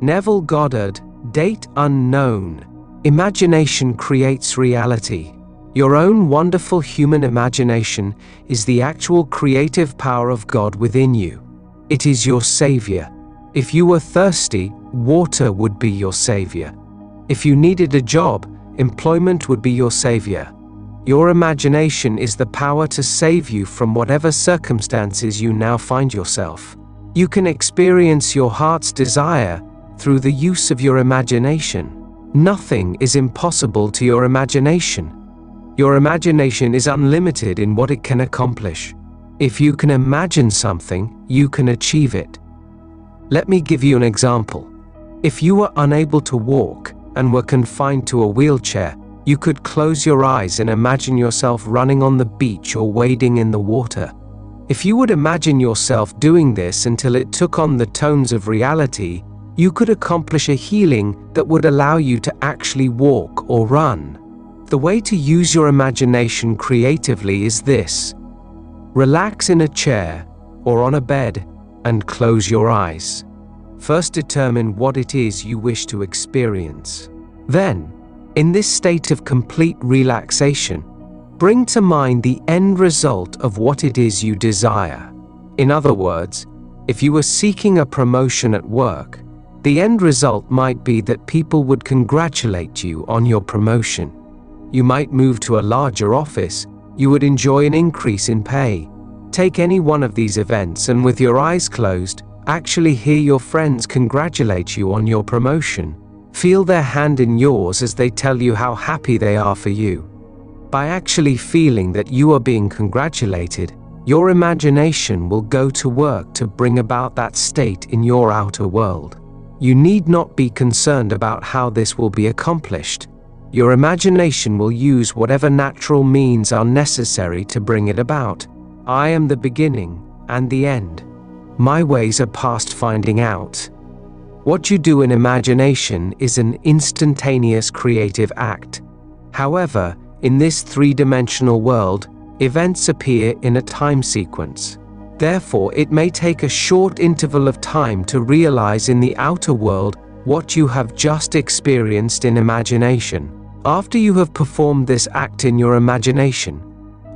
Neville Goddard, date unknown. Imagination creates reality. Your own wonderful human imagination is the actual creative power of God within you. It is your savior. If you were thirsty, water would be your savior. If you needed a job, employment would be your savior. Your imagination is the power to save you from whatever circumstances you now find yourself. You can experience your heart's desire through the use of your imagination. Nothing is impossible to your imagination. Your imagination is unlimited in what it can accomplish. If you can imagine something, you can achieve it. Let me give you an example. If you were unable to walk and were confined to a wheelchair, you could close your eyes and imagine yourself running on the beach or wading in the water. If you would imagine yourself doing this until it took on the tones of reality, you could accomplish a healing that would allow you to actually walk or run. The way to use your imagination creatively is this. Relax in a chair or on a bed and close your eyes. First determine what it is you wish to experience. Then, in this state of complete relaxation, bring to mind the end result of what it is you desire. In other words, if you were seeking a promotion at work, the end result might be that people would congratulate you on your promotion. You might move to a larger office. You would enjoy an increase in pay. Take any one of these events and with your eyes closed, actually hear your friends congratulate you on your promotion. Feel their hand in yours as they tell you how happy they are for you. By actually feeling that you are being congratulated, your imagination will go to work to bring about that state in your outer world. You need not be concerned about how this will be accomplished. Your imagination will use whatever natural means are necessary to bring it about. I am the beginning and the end. My ways are past finding out. What you do in imagination is an instantaneous creative act. However, in this three-dimensional world, events appear in a time sequence. Therefore, it may take a short interval of time to realize in the outer world what you have just experienced in imagination. After you have performed this act in your imagination,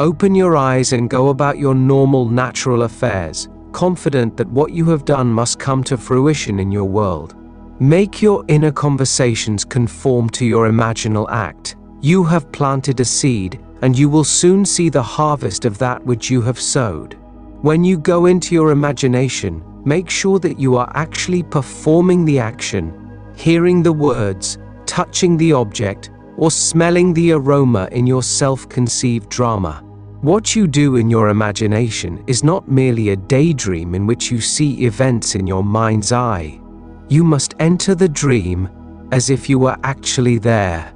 open your eyes and go about your normal, natural affairs, confident that what you have done must come to fruition in your world. Make your inner conversations conform to your imaginal act. You have planted a seed, and you will soon see the harvest of that which you have sowed. When you go into your imagination, make sure that you are actually performing the action, hearing the words, touching the object, or smelling the aroma in your self-conceived drama. What you do in your imagination is not merely a daydream in which you see events in your mind's eye. You must enter the dream as if you were actually there.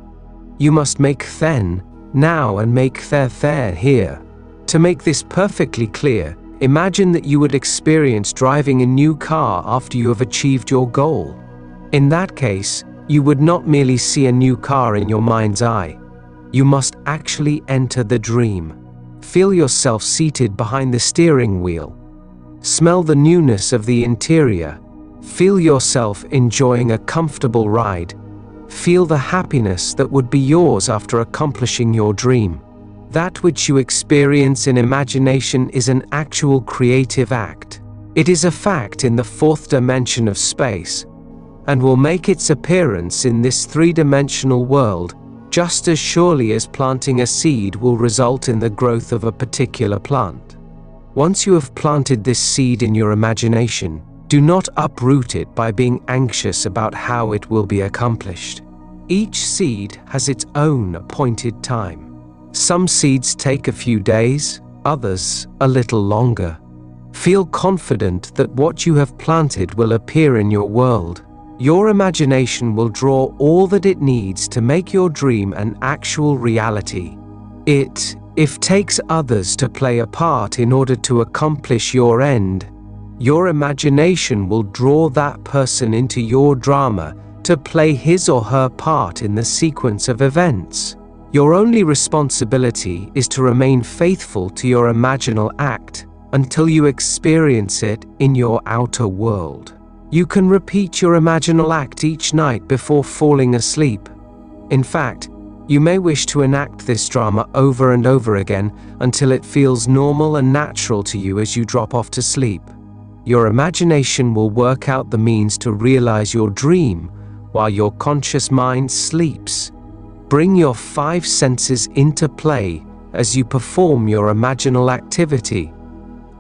You must make then, now, and make there, here. To make this perfectly clear, imagine that you would experience driving a new car after you have achieved your goal. In that case, you would not merely see a new car in your mind's eye. You must actually enter the dream. Feel yourself seated behind the steering wheel. Smell the newness of the interior. Feel yourself enjoying a comfortable ride. Feel the happiness that would be yours after accomplishing your dream. That which you experience in imagination is an actual creative act. It is a fact in the fourth dimension of space, and will make its appearance in this three-dimensional world just as surely as planting a seed will result in the growth of a particular plant. Once you have planted this seed in your imagination, do not uproot it by being anxious about how it will be accomplished. Each seed has its own appointed time. Some seeds take a few days, others a little longer. Feel confident that what you have planted will appear in your world. Your imagination will draw all that it needs to make your dream an actual reality. It, if takes others to play a part in order to accomplish your end, your imagination will draw that person into your drama to play his or her part in the sequence of events. Your only responsibility is to remain faithful to your imaginal act until you experience it in your outer world. You can repeat your imaginal act each night before falling asleep. In fact, you may wish to enact this drama over and over again until it feels normal and natural to you as you drop off to sleep. Your imagination will work out the means to realize your dream while your conscious mind sleeps. Bring your 5 senses into play as you perform your imaginal activity.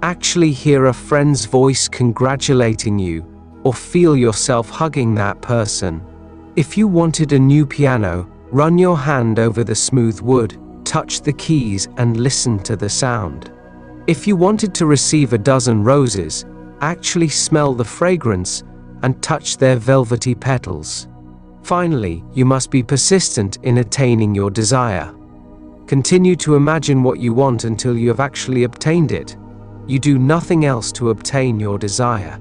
Actually hear a friend's voice congratulating you, or feel yourself hugging that person. If you wanted a new piano, run your hand over the smooth wood, touch the keys and listen to the sound. If you wanted to receive a dozen roses, actually smell the fragrance and touch their velvety petals. Finally, you must be persistent in attaining your desire. Continue to imagine what you want until you have actually obtained it. You do nothing else to obtain your desire.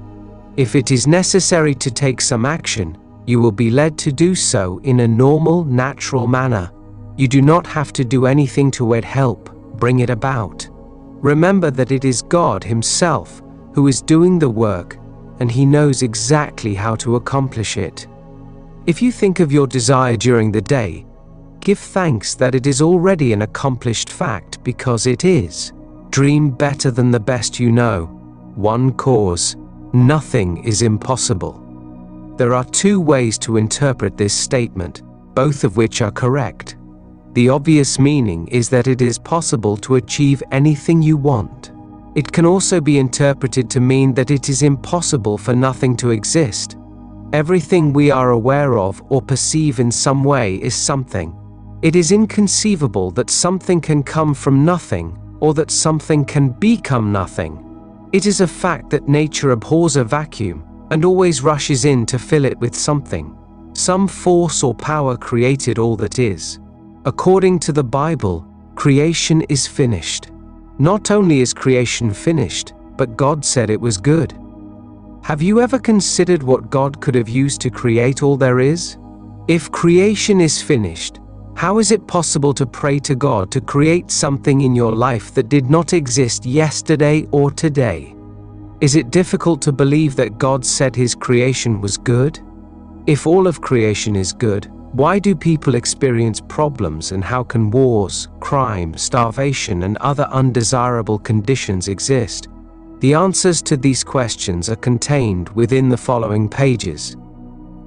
If it is necessary to take some action, you will be led to do so in a normal, natural manner. You do not have to do anything to help bring it about. Remember that it is God Himself who is doing the work, and He knows exactly how to accomplish it. If you think of your desire during the day, give thanks that it is already an accomplished fact, because it is. Dream better than the best you know. One cause. Nothing is impossible. There are 2 ways to interpret this statement, both of which are correct. The obvious meaning is that it is possible to achieve anything you want. It can also be interpreted to mean that it is impossible for nothing to exist. Everything we are aware of or perceive in some way is something. It is inconceivable that something can come from nothing, or that something can become nothing. It is a fact that nature abhors a vacuum and always rushes in to fill it with something. Some force or power created all that is. According to the Bible, creation is finished. Not only is creation finished, but God said it was good. Have you ever considered what God could have used to create all there is? If creation is finished, how is it possible to pray to God to create something in your life that did not exist yesterday or today? Is it difficult to believe that God said His creation was good? If all of creation is good, why do people experience problems, and how can wars, crime, starvation, and other undesirable conditions exist? The answers to these questions are contained within the following pages.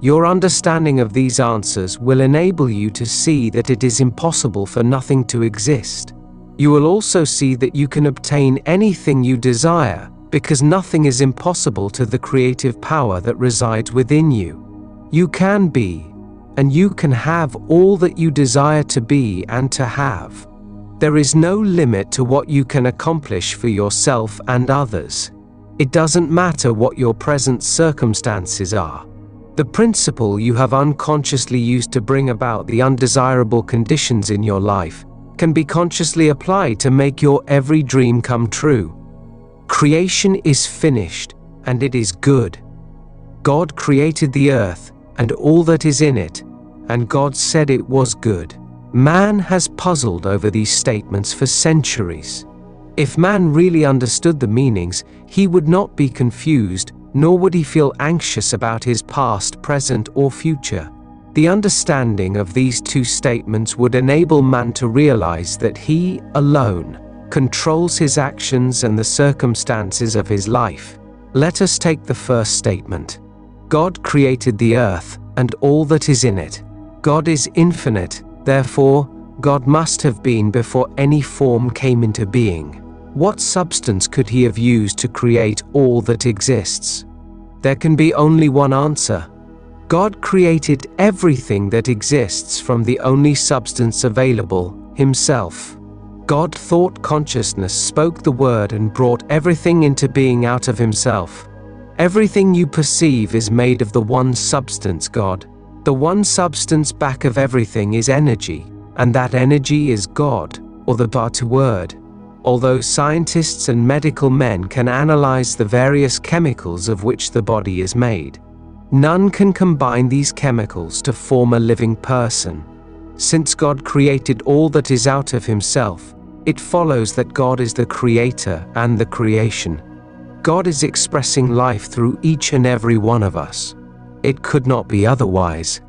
Your understanding of these answers will enable you to see that it is impossible for nothing to exist. You will also see that you can obtain anything you desire, because nothing is impossible to the creative power that resides within you. You can be, and you can have all that you desire to be and to have. There is no limit to what you can accomplish for yourself and others. It doesn't matter what your present circumstances are. The principle you have unconsciously used to bring about the undesirable conditions in your life can be consciously applied to make your every dream come true. Creation is finished, and it is good. God created the earth and all that is in it, and God said it was good. Man has puzzled over these statements for centuries. If man really understood the meanings, he would not be confused, nor would he feel anxious about his past, present, or future. The understanding of these 2 statements would enable man to realize that he, alone, controls his actions and the circumstances of his life. Let us take the first statement. God created the earth and all that is in it. God is infinite, therefore, God must have been before any form came into being. What substance could He have used to create all that exists? There can be only one answer. God created everything that exists from the only substance available, Himself. God thought consciousness, spoke the word, and brought everything into being out of Himself. Everything you perceive is made of the one substance, God. The one substance back of everything is energy, and that energy is God, or the Bhatu word. Although scientists and medical men can analyze the various chemicals of which the body is made, none can combine these chemicals to form a living person. Since God created all that is out of Himself, it follows that God is the creator and the creation. God is expressing life through each and every one of us. It could not be otherwise.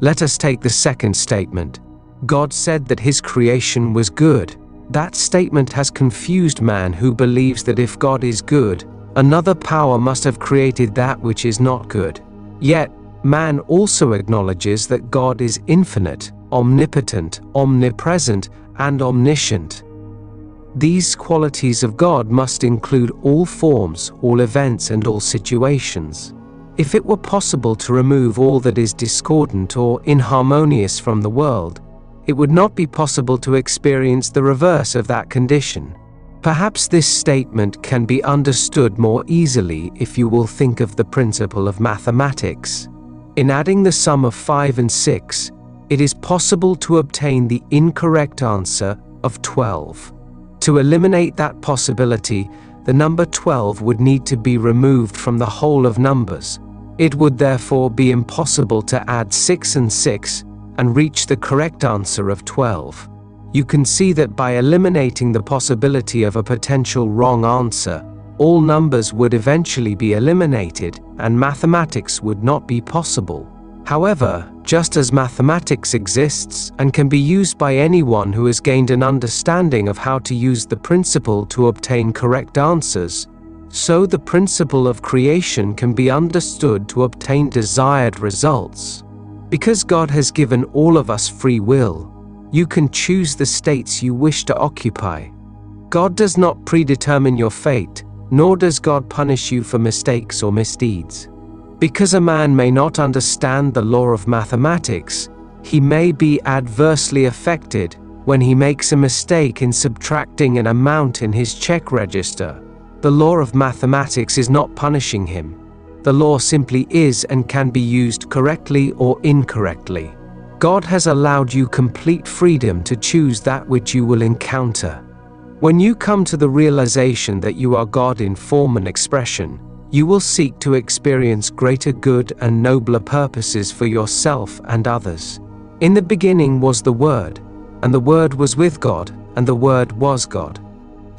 Let us take the second statement. God said that his creation was good. That statement has confused man, who believes that if God is good, another power must have created that which is not good. Yet, man also acknowledges that God is infinite, omnipotent, omnipresent, and omniscient. These qualities of God must include all forms, all events, and all situations. If it were possible to remove all that is discordant or inharmonious from the world, it would not be possible to experience the reverse of that condition. Perhaps this statement can be understood more easily if you will think of the principle of mathematics. In adding the sum of 5 and 6, it is possible to obtain the incorrect answer of 12. To eliminate that possibility, the number 12 would need to be removed from the whole of numbers. It would therefore be impossible to add 6 and 6 and reach the correct answer of 12. You can see that by eliminating the possibility of a potential wrong answer, all numbers would eventually be eliminated and mathematics would not be possible. However, just as mathematics exists and can be used by anyone who has gained an understanding of how to use the principle to obtain correct answers, so the principle of creation can be understood to obtain desired results. Because God has given all of us free will, you can choose the states you wish to occupy. God does not predetermine your fate, nor does God punish you for mistakes or misdeeds. Because a man may not understand the law of mathematics, he may be adversely affected when he makes a mistake in subtracting an amount in his check register. The law of mathematics is not punishing him. The law simply is and can be used correctly or incorrectly. God has allowed you complete freedom to choose that which you will encounter. When you come to the realization that you are God in form and expression, you will seek to experience greater good and nobler purposes for yourself and others. In the beginning was the Word, and the Word was with God, and the Word was God.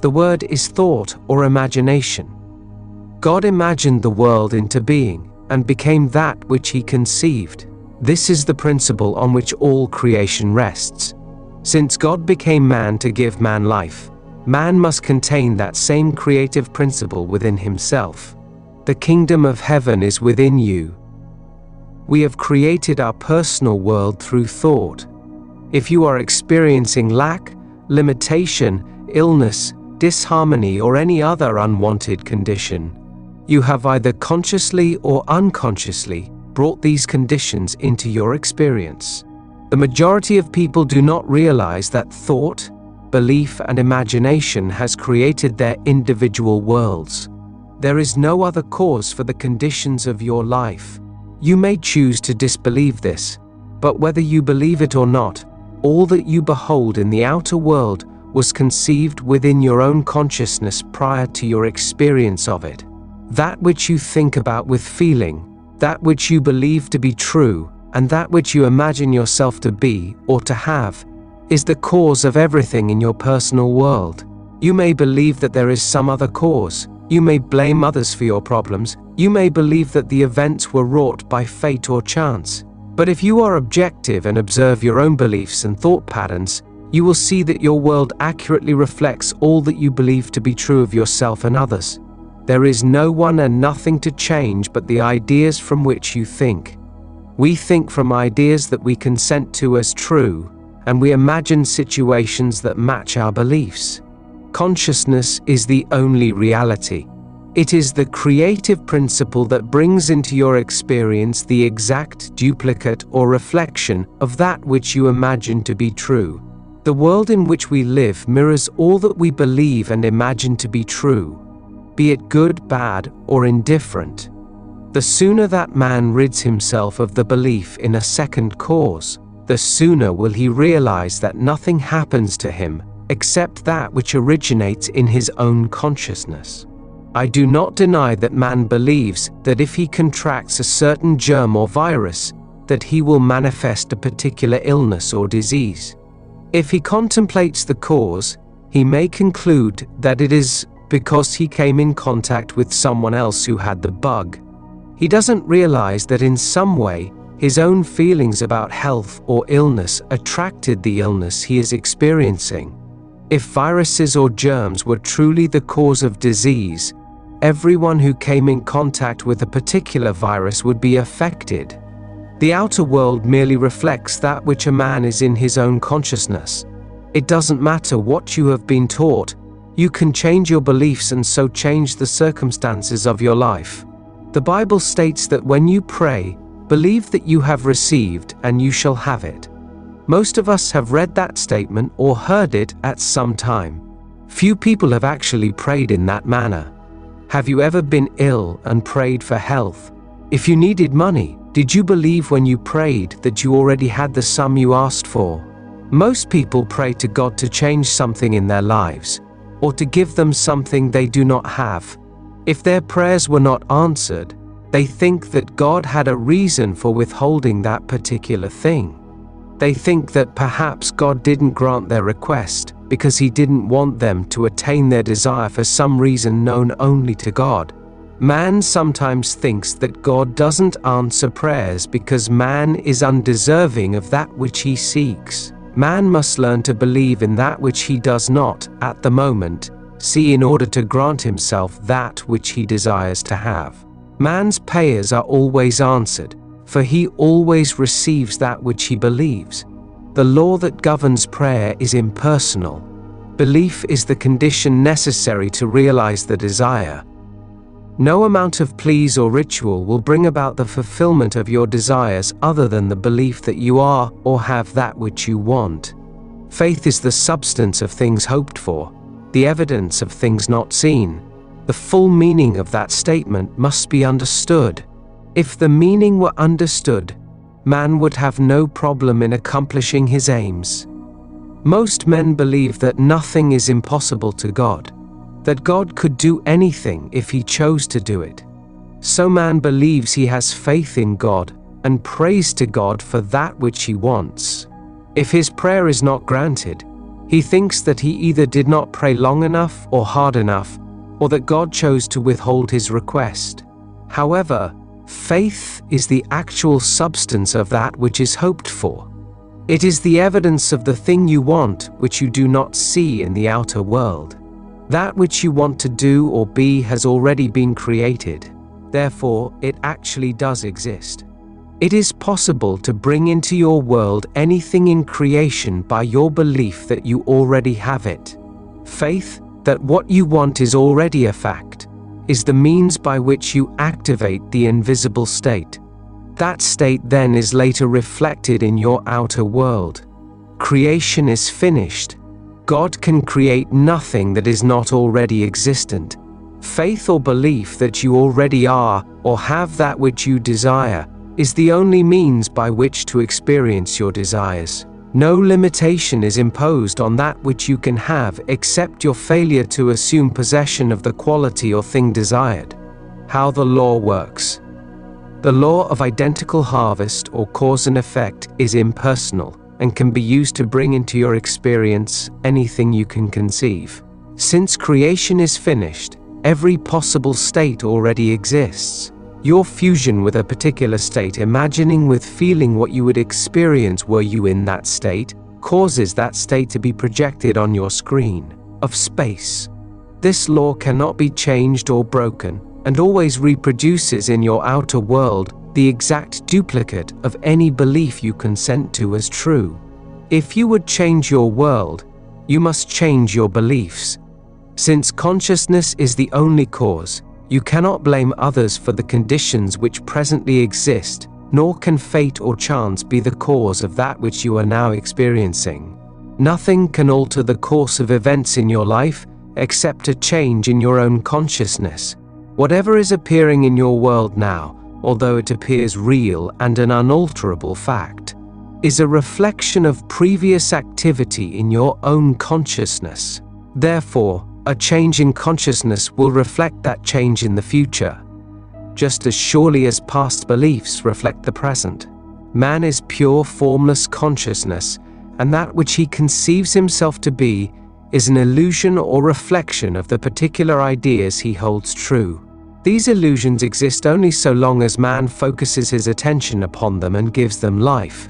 The Word is thought or imagination. God imagined the world into being, and became that which he conceived. This is the principle on which all creation rests. Since God became man to give man life, man must contain that same creative principle within himself. The kingdom of heaven is within you. We have created our personal world through thought. If you are experiencing lack, limitation, illness, disharmony, or any other unwanted condition, you have either consciously or unconsciously brought these conditions into your experience. The majority of people do not realize that thought, belief, and imagination has created their individual worlds. There is no other cause for the conditions of your life. You may choose to disbelieve this, but whether you believe it or not, all that you behold in the outer world was conceived within your own consciousness prior to your experience of it. That which you think about with feeling, that which you believe to be true, and that which you imagine yourself to be or to have, is the cause of everything in your personal world. You may believe that there is some other cause. You may blame others for your problems. You may believe that the events were wrought by fate or chance. But if you are objective and observe your own beliefs and thought patterns, you will see that your world accurately reflects all that you believe to be true of yourself and others. There is no one and nothing to change but the ideas from which you think. We think from ideas that we consent to as true, and we imagine situations that match our beliefs. Consciousness is the only reality. It is the creative principle that brings into your experience the exact duplicate or reflection of that which you imagine to be true. The world in which we live mirrors all that we believe and imagine to be true, be it good, bad, or indifferent. The sooner that man rids himself of the belief in a second cause, the sooner will he realize that nothing happens to him except that which originates in his own consciousness. I do not deny that man believes that if he contracts a certain germ or virus, that he will manifest a particular illness or disease. If he contemplates the cause, he may conclude that it is because he came in contact with someone else who had the bug. He doesn't realize that in some way, his own feelings about health or illness attracted the illness he is experiencing. If viruses or germs were truly the cause of disease, everyone who came in contact with a particular virus would be affected. The outer world merely reflects that which a man is in his own consciousness. It doesn't matter what you have been taught, you can change your beliefs and so change the circumstances of your life. The Bible states that when you pray, believe that you have received and you shall have it. Most of us have read that statement or heard it at some time. Few people have actually prayed in that manner. Have you ever been ill and prayed for health? If you needed money, did you believe when you prayed that you already had the sum you asked for? Most people pray to God to change something in their lives, or to give them something they do not have. If their prayers were not answered, they think that God had a reason for withholding that particular thing. They think that perhaps God didn't grant their request because He didn't want them to attain their desire for some reason known only to God. Man sometimes thinks that God doesn't answer prayers because man is undeserving of that which he seeks. Man must learn to believe in that which he does not, at the moment, see in order to grant himself that which he desires to have. Man's prayers are always answered, for he always receives that which he believes. The law that governs prayer is impersonal. Belief is the condition necessary to realize the desire. No amount of pleas or ritual will bring about the fulfillment of your desires other than the belief that you are or have that which you want. Faith is the substance of things hoped for, the evidence of things not seen. The full meaning of that statement must be understood. If the meaning were understood, man would have no problem in accomplishing his aims. Most men believe that nothing is impossible to God, that God could do anything if He chose to do it. So man believes he has faith in God and prays to God for that which he wants. If his prayer is not granted, he thinks that he either did not pray long enough or hard enough, or that God chose to withhold his request. However, faith is the actual substance of that which is hoped for. It is the evidence of the thing you want which you do not see in the outer world. That which you want to do or be has already been created. Therefore, it actually does exist. It is possible to bring into your world anything in creation by your belief that you already have it. Faith, that what you want is already a fact, is the means by which you activate the invisible state. That state then is later reflected in your outer world. Creation is finished. God can create nothing that is not already existent. Faith or belief that you already are or have that which you desire is the only means by which to experience your desires. No limitation is imposed on that which you can have except your failure to assume possession of the quality or thing desired. How the law works. The law of identical harvest or cause and effect is impersonal and can be used to bring into your experience anything you can conceive. Since creation is finished, every possible state already exists. Your fusion with a particular state, imagining with feeling what you would experience were you in that state, causes that state to be projected on your screen of space. This law cannot be changed or broken, and always reproduces in your outer world the exact duplicate of any belief you consent to as true. If you would change your world, you must change your beliefs. Since consciousness is the only cause, you cannot blame others for the conditions which presently exist, nor can fate or chance be the cause of that which you are now experiencing. Nothing can alter the course of events in your life except a change in your own consciousness. Whatever is appearing in your world now, although it appears real and an unalterable fact, is a reflection of previous activity in your own consciousness. Therefore, a change in consciousness will reflect that change in the future, just as surely as past beliefs reflect the present. Man is pure formless consciousness, and that which he conceives himself to be is an illusion or reflection of the particular ideas he holds true. These illusions exist only so long as man focuses his attention upon them and gives them life.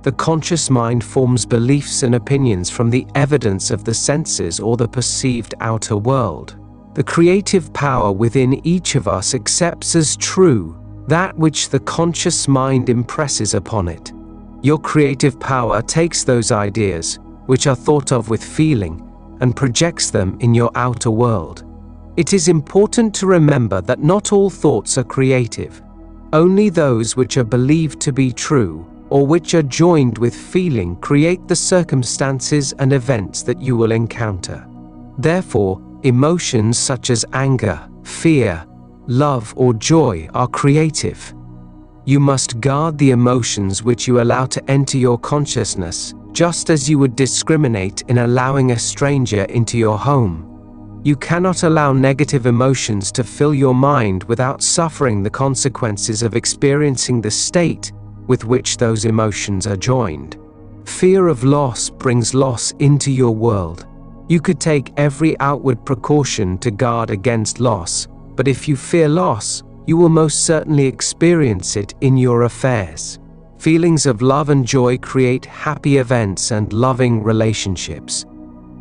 The conscious mind forms beliefs and opinions from the evidence of the senses or the perceived outer world. The creative power within each of us accepts as true that which the conscious mind impresses upon it. Your creative power takes those ideas, which are thought of with feeling, and projects them in your outer world. It is important to remember that not all thoughts are creative. Only those which are believed to be true, or which are joined with feeling, create the circumstances and events that you will encounter. Therefore, emotions such as anger, fear, love, or joy are creative. You must guard the emotions which you allow to enter your consciousness, just as you would discriminate in allowing a stranger into your home. You cannot allow negative emotions to fill your mind without suffering the consequences of experiencing the state with which those emotions are joined. Fear of loss brings loss into your world. You could take every outward precaution to guard against loss, but if you fear loss, you will most certainly experience it in your affairs. Feelings of love and joy create happy events and loving relationships.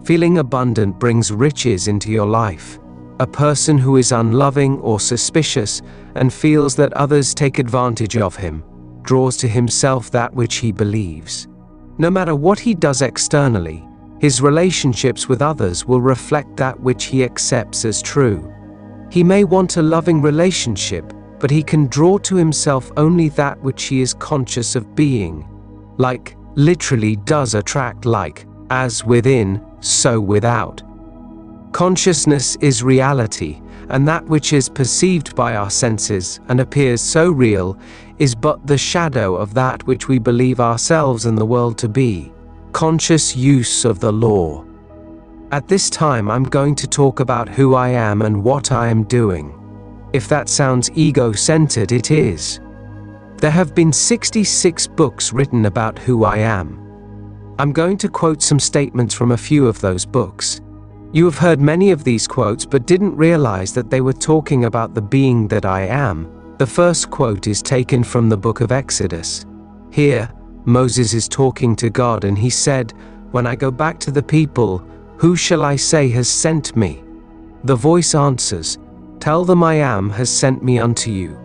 Feeling abundant brings riches into your life. A person who is unloving or suspicious and feels that others take advantage of him draws to himself that which he believes. No matter what he does externally, his relationships with others will reflect that which he accepts as true. He may want a loving relationship, but he can draw to himself only that which he is conscious of being. Like literally does attract like, as within, so without. Consciousness is reality, and that which is perceived by our senses and appears so real is but the shadow of that which we believe ourselves and the world to be. Conscious use of the law. At this time I'm going to talk about who I am and what I am doing. If that sounds ego-centered, it is. There have been 66 books written about who I am. I'm going to quote some statements from a few of those books. You have heard many of these quotes but didn't realize that they were talking about the being that I am. The first quote is taken from the book of Exodus. Here, Moses is talking to God and he said, "When I go back to the people, who shall I say has sent me?" The voice answers, "Tell them I am has sent me unto you.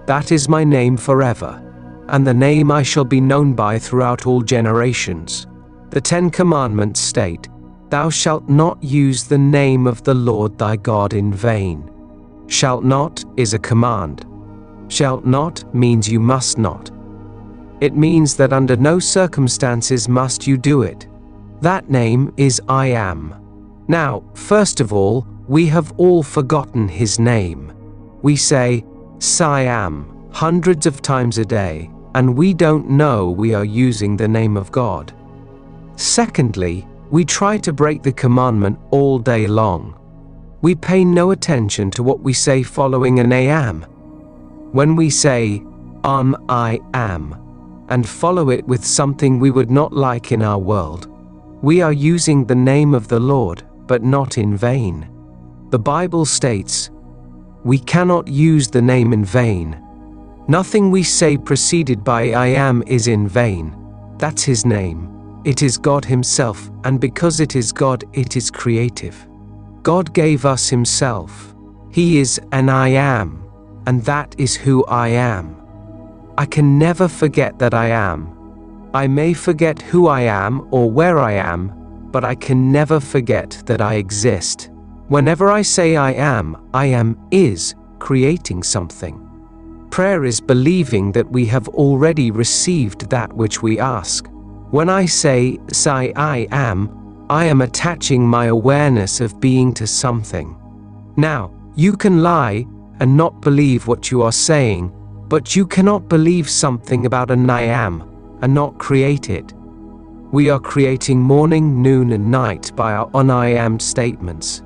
That is my name forever, and the name I shall be known by throughout all generations." The 10 Commandments state, "Thou shalt not use the name of the Lord thy God in vain." Shalt not is a command. Shalt not means you must not. It means that under no circumstances must you do it. That name is I am. Now, first of all, we have all forgotten his name. We say, "Siam," hundreds of times a day, and we don't know we are using the name of God. Secondly, we try to break the commandment all day long. We pay no attention to what we say following an I am. When we say, I am, and follow it with something we would not like in our world, we are using the name of the Lord, but not in vain. The Bible states, "We cannot use the name in vain." Nothing we say preceded by I am is in vain. That's his name. It is God himself, and because it is God, it is creative. God gave us himself. He is an I am, and that is who I am. I can never forget that I am. I may forget who I am or where I am, but I can never forget that I exist. Whenever I say I am is creating something. Prayer is believing that we have already received that which we ask. When I say I am attaching my awareness of being to something. Now, you can lie and not believe what you are saying, but you cannot believe something about an I am and not create it. We are creating morning, noon, and night by our I am statements.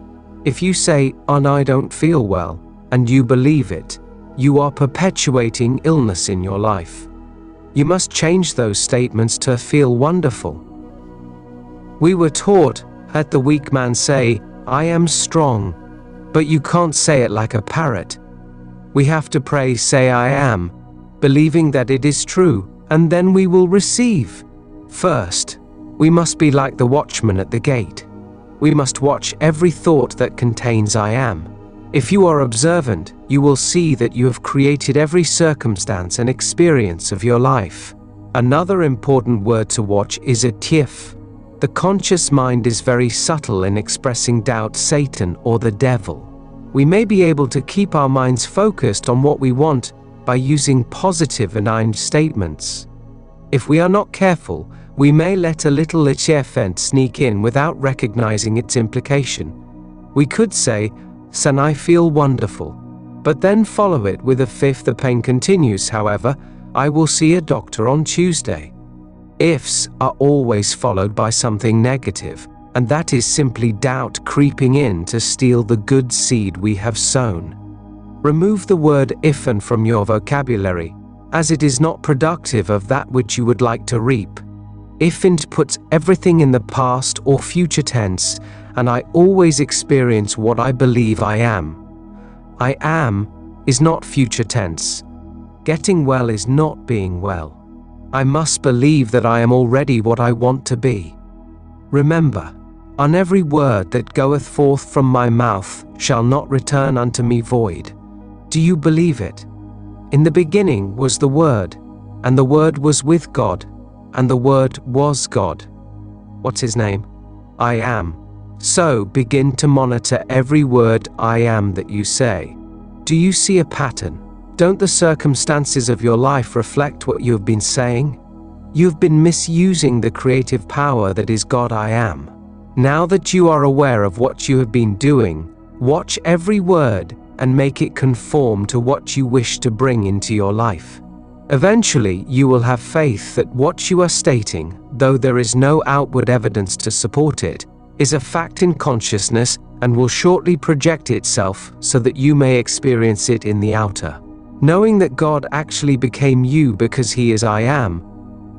If you say, I don't feel well, and you believe it, you are perpetuating illness in your life. You must change those statements to feel wonderful. We were taught, Let the weak man say, "I am strong." But you can't say it like a parrot. We have to pray, "Say I am," believing that it is true, and then we will receive. First, we must be like the watchman at the gate. We must watch every thought that contains "I am." If you are observant, you will see that you have created every circumstance and experience of your life. Another important word to watch is a tif. The conscious mind is very subtle in expressing doubt, Satan, or the devil. We may be able to keep our minds focused on what we want by using positive and kind statements. If we are not careful, we may let a little ichefent sneak in without recognizing its implication. We could say, "Son, I feel wonderful," but then follow it with "If the pain continues, however, I will see a doctor on Tuesday." Ifs are always followed by something negative, and that is simply doubt creeping in to steal the good seed we have sown. Remove the word "ifn" from your vocabulary, as it is not productive of that which you would like to reap. Ifn puts everything in the past or future tense, and I always experience what I believe I am. I am is not future tense. Getting well is not being well. I must believe that I am already what I want to be. Remember, on every word that goeth forth from my mouth shall not return unto me void. Do you believe it? In the beginning was the Word, and the Word was with God, and the Word was God. What's his name? I am. So begin to monitor every word "I am" that you say. Do you see a pattern? Don't the circumstances of your life reflect what you have been saying? You've been misusing the creative power that is God I am. Now that you are aware of what you have been doing, watch every word and make it conform to what you wish to bring into your life. Eventually, you will have faith that what you are stating, though there is no outward evidence to support it, is a fact in consciousness and will shortly project itself so that you may experience it in the outer. Knowing that God actually became you because He is I am,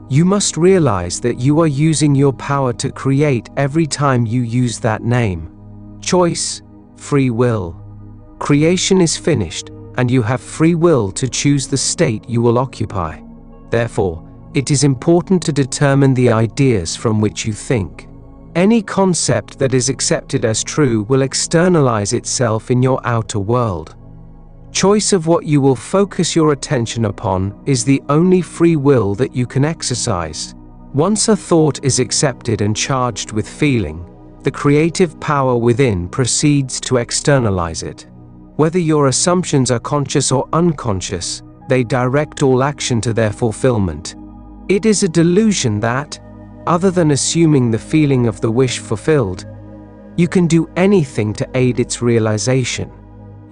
you must realize that you are using your power to create every time you use that name. Choice, free will. Creation is finished, and you have free will to choose the state you will occupy. Therefore, it is important to determine the ideas from which you think. Any concept that is accepted as true will externalize itself in your outer world. Choice of what you will focus your attention upon is the only free will that you can exercise. Once a thought is accepted and charged with feeling, the creative power within proceeds to externalize it. Whether your assumptions are conscious or unconscious, they direct all action to their fulfillment. It is a delusion that, other than assuming the feeling of the wish fulfilled, you can do anything to aid its realization.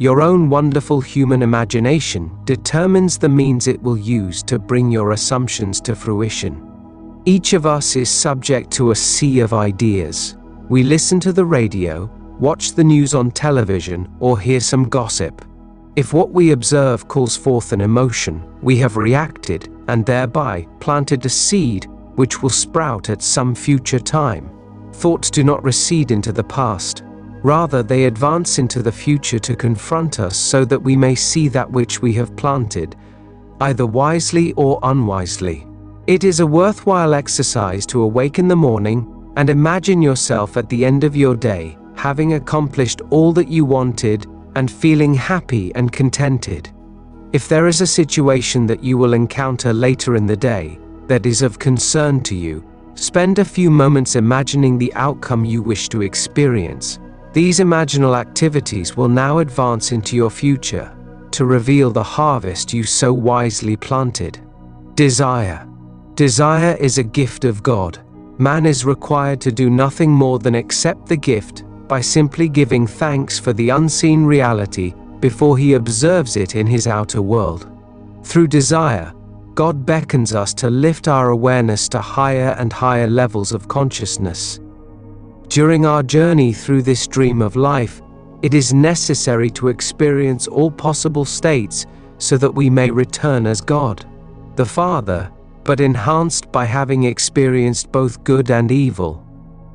Your own wonderful human imagination determines the means it will use to bring your assumptions to fruition. Each of us is subject to a sea of ideas. We listen to the radio, watch the news on television, or hear some gossip. If what we observe calls forth an emotion, we have reacted and thereby planted a seed which will sprout at some future time. Thoughts do not recede into the past. Rather, they advance into the future to confront us so that we may see that which we have planted, either wisely or unwisely. It is a worthwhile exercise to awake in the morning and imagine yourself at the end of your day, having accomplished all that you wanted and feeling happy and contented. If there is a situation that you will encounter later in the day that is of concern to you, spend a few moments imagining the outcome you wish to experience. These imaginal activities will now advance into your future to reveal the harvest you so wisely planted. Desire. Desire is a gift of God. Man is required to do nothing more than accept the gift by simply giving thanks for the unseen reality before he observes it in his outer world. Through desire, God beckons us to lift our awareness to higher and higher levels of consciousness. During our journey through this dream of life, it is necessary to experience all possible states so that we may return as God, the Father, but enhanced by having experienced both good and evil.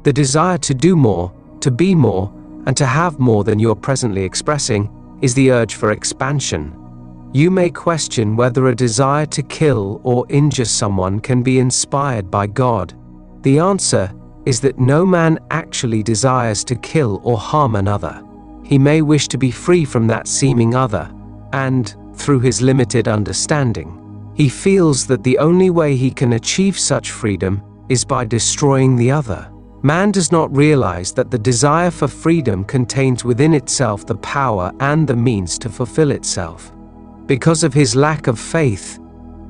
The desire to do more, to be more, and to have more than you're presently expressing is the urge for expansion. You may question whether a desire to kill or injure someone can be inspired by God. The answer is that no man actually desires to kill or harm another. He may wish to be free from that seeming other, and, through his limited understanding, he feels that the only way he can achieve such freedom is by destroying the other. Man does not realize that the desire for freedom contains within itself the power and the means to fulfill itself. Because of his lack of faith,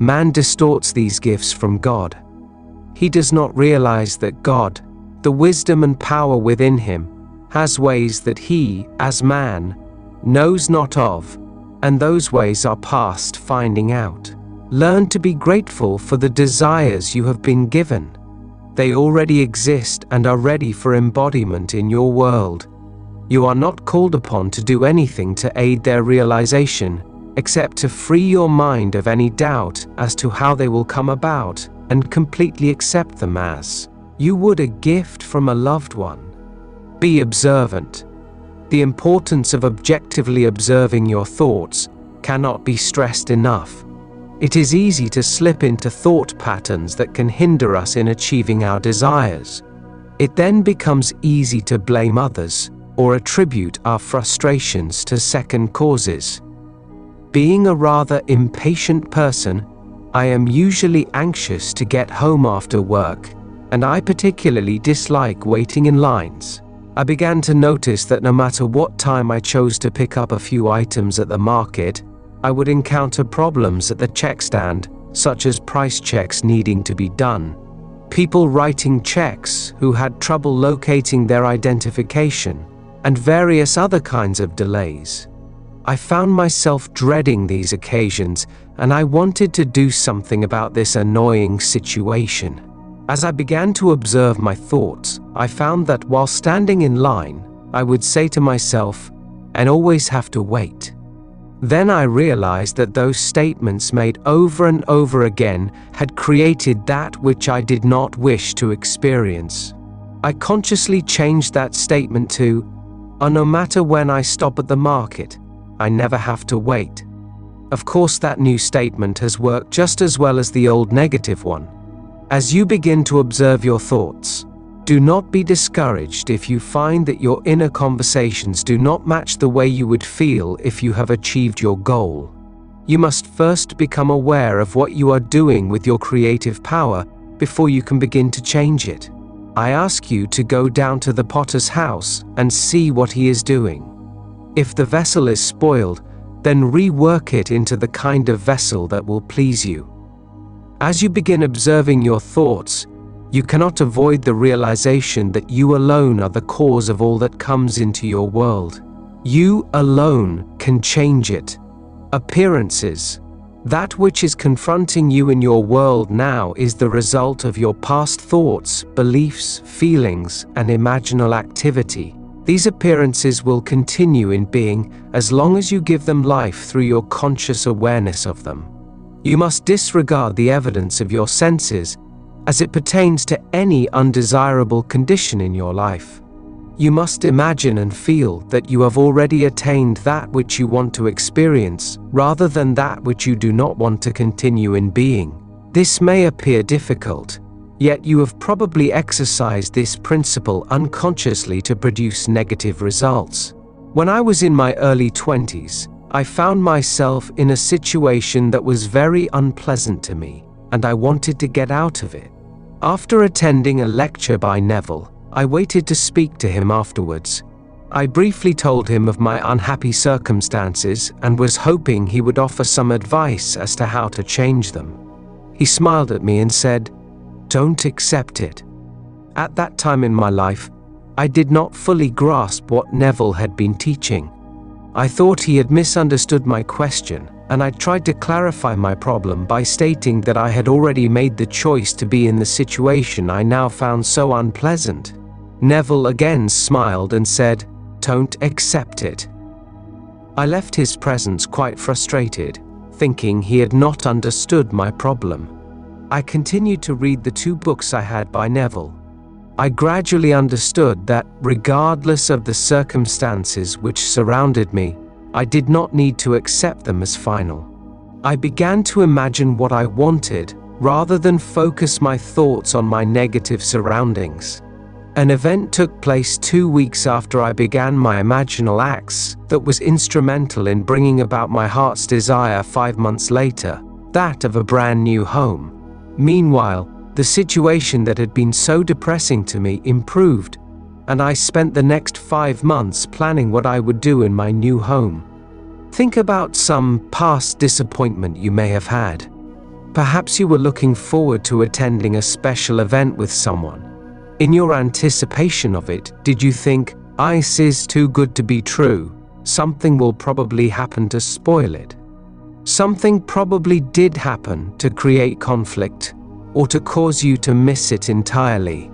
man distorts these gifts from God. He does not realize that God, the wisdom and power within him, has ways that he, as man, knows not of, and those ways are past finding out. Learn to be grateful for the desires you have been given. They already exist and are ready for embodiment in your world. You are not called upon to do anything to aid their realization, except to free your mind of any doubt as to how they will come about, and completely accept them as you would a gift from a loved one. Be observant. The importance of objectively observing your thoughts cannot be stressed enough. It is easy to slip into thought patterns that can hinder us in achieving our desires. It then becomes easy to blame others or attribute our frustrations to second causes. Being a rather impatient person, I am usually anxious to get home after work, and I particularly dislike waiting in lines. I began to notice that no matter what time I chose to pick up a few items at the market, I would encounter problems at the check stand, such as price checks needing to be done, people writing checks who had trouble locating their identification, and various other kinds of delays. I found myself dreading these occasions, and I wanted to do something about this annoying situation. As I began to observe my thoughts, I found that while standing in line, I would say to myself, "and always have to wait." Then I realized that those statements made over and over again had created that which I did not wish to experience. I consciously changed that statement to, no matter when I stop at the market, I never have to wait." Of course, that new statement has worked just as well as the old negative one. As you begin to observe your thoughts, do not be discouraged if you find that your inner conversations do not match the way you would feel if you have achieved your goal. You must first become aware of what you are doing with your creative power before you can begin to change it. I ask you to go down to the potter's house and see what he is doing. If the vessel is spoiled, then rework it into the kind of vessel that will please you. As you begin observing your thoughts, you cannot avoid the realization that you alone are the cause of all that comes into your world. You alone can change it. Appearances. That which is confronting you in your world now is the result of your past thoughts, beliefs, feelings, and imaginal activity. These appearances will continue in being as long as you give them life through your conscious awareness of them. You must disregard the evidence of your senses as it pertains to any undesirable condition in your life. You must imagine and feel that you have already attained that which you want to experience, rather than that which you do not want to continue in being. This may appear difficult, yet you have probably exercised this principle unconsciously to produce negative results. When I was in my early 20s, I found myself in a situation that was very unpleasant to me, and I wanted to get out of it. After attending a lecture by Neville, I waited to speak to him afterwards. I briefly told him of my unhappy circumstances and was hoping he would offer some advice as to how to change them. He smiled at me and said, "Don't accept it." At that time in my life, I did not fully grasp what Neville had been teaching. I thought he had misunderstood my question, and I tried to clarify my problem by stating that I had already made the choice to be in the situation I now found so unpleasant. Neville again smiled and said, "Don't accept it." I left his presence quite frustrated, thinking he had not understood my problem. I continued to read the 2 books I had by Neville. I gradually understood that, regardless of the circumstances which surrounded me, I did not need to accept them as final. I began to imagine what I wanted, rather than focus my thoughts on my negative surroundings. An event took place 2 weeks after I began my imaginal acts that was instrumental in bringing about my heart's desire 5 months later, that of a brand new home. Meanwhile, the situation that had been so depressing to me improved, and I spent the next 5 months planning what I would do in my new home. Think about some past disappointment you may have had. Perhaps you were looking forward to attending a special event with someone. In your anticipation of it, did you think, "This is too good to be true, something will probably happen to spoil it"? Something probably did happen to create conflict, or to cause you to miss it entirely.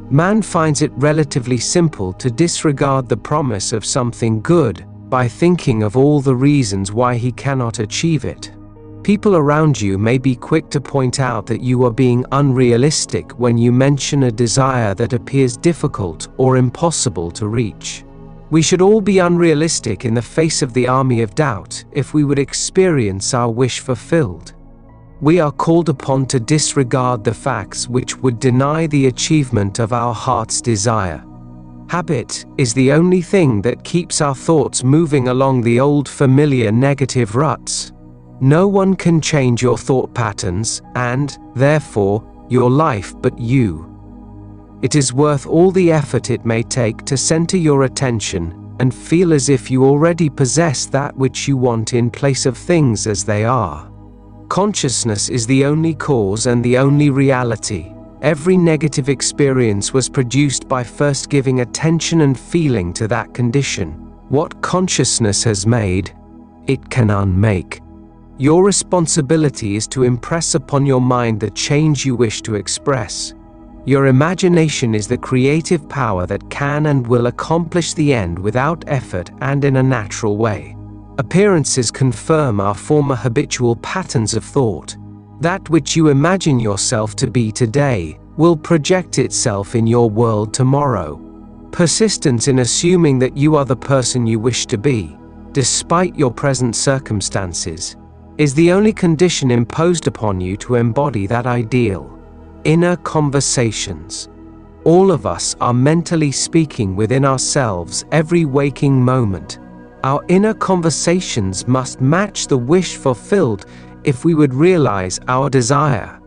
Man finds it relatively simple to disregard the promise of something good by thinking of all the reasons why he cannot achieve it. People around you may be quick to point out that you are being unrealistic when you mention a desire that appears difficult or impossible to reach. We should all be unrealistic in the face of the army of doubt if we would experience our wish fulfilled. We are called upon to disregard the facts which would deny the achievement of our heart's desire. Habit is the only thing that keeps our thoughts moving along the old familiar negative ruts. No one can change your thought patterns, and, therefore, your life but you. It is worth all the effort it may take to center your attention and feel as if you already possess that which you want in place of things as they are. Consciousness is the only cause and the only reality. Every negative experience was produced by first giving attention and feeling to that condition. What consciousness has made, it can unmake. Your responsibility is to impress upon your mind the change you wish to express. Your imagination is the creative power that can and will accomplish the end without effort and in a natural way. Appearances confirm our former habitual patterns of thought. That which you imagine yourself to be today will project itself in your world tomorrow. Persistence in assuming that you are the person you wish to be, despite your present circumstances, is the only condition imposed upon you to embody that ideal. Inner conversations. All of us are mentally speaking within ourselves every waking moment. Our inner conversations must match the wish fulfilled if we would realize our desire.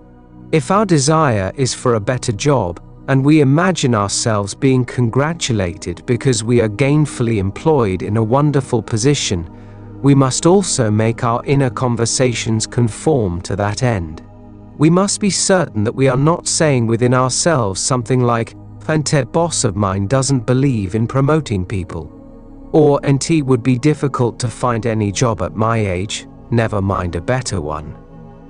If our desire is for a better job, and we imagine ourselves being congratulated because we are gainfully employed in a wonderful position, we must also make our inner conversations conform to that end. We must be certain that we are not saying within ourselves something like, "That boss of mine doesn't believe in promoting people," or "It would be difficult to find any job at my age, never mind a better one,"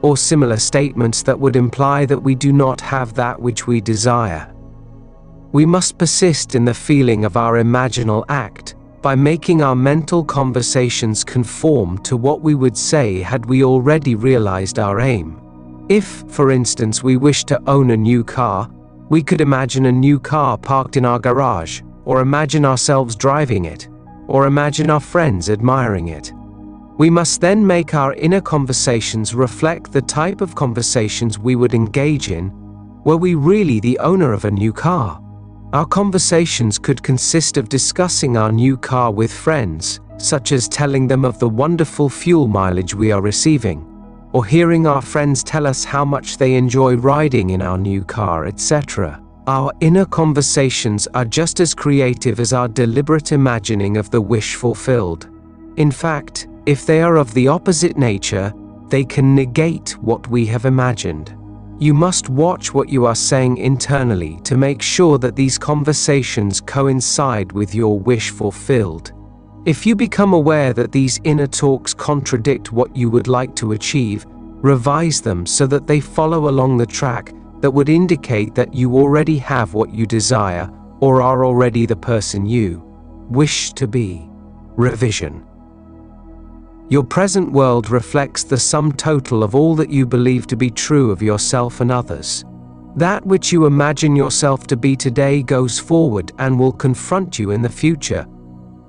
or similar statements that would imply that we do not have that which we desire. We must persist in the feeling of our imaginal act by making our mental conversations conform to what we would say had we already realized our aim. If, for instance, we wish to own a new car, we could imagine a new car parked in our garage, or imagine ourselves driving it, or imagine our friends admiring it. We must then make our inner conversations reflect the type of conversations we would engage in were we really the owner of a new car. Our conversations could consist of discussing our new car with friends, such as telling them of the wonderful fuel mileage we are receiving, or hearing our friends tell us how much they enjoy riding in our new car, etc. Our inner conversations are just as creative as our deliberate imagining of the wish fulfilled. In fact, if they are of the opposite nature, they can negate what we have imagined. You must watch what you are saying internally to make sure that these conversations coincide with your wish fulfilled. If you become aware that these inner talks contradict what you would like to achieve, revise them so that they follow along the track that would indicate that you already have what you desire or are already the person you wish to be. Revision. Your present world reflects the sum total of all that you believe to be true of yourself and others. That which you imagine yourself to be today goes forward and will confront you in the future.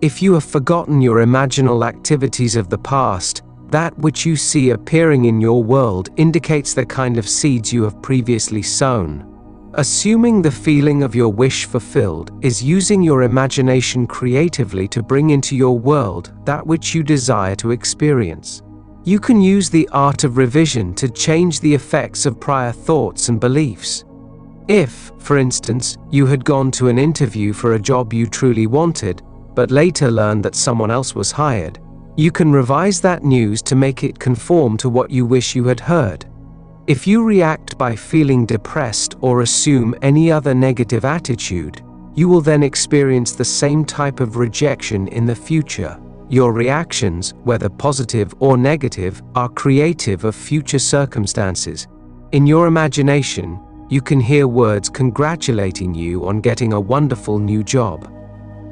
If you have forgotten your imaginal activities of the past, that which you see appearing in your world indicates the kind of seeds you have previously sown. Assuming the feeling of your wish fulfilled is using your imagination creatively to bring into your world that which you desire to experience. You can use the art of revision to change the effects of prior thoughts and beliefs. If, for instance, you had gone to an interview for a job you truly wanted, but later learned that someone else was hired, you can revise that news to make it conform to what you wish you had heard. If you react by feeling depressed or assume any other negative attitude, you will then experience the same type of rejection in the future. Your reactions, whether positive or negative, are creative of future circumstances. In your imagination, you can hear words congratulating you on getting a wonderful new job.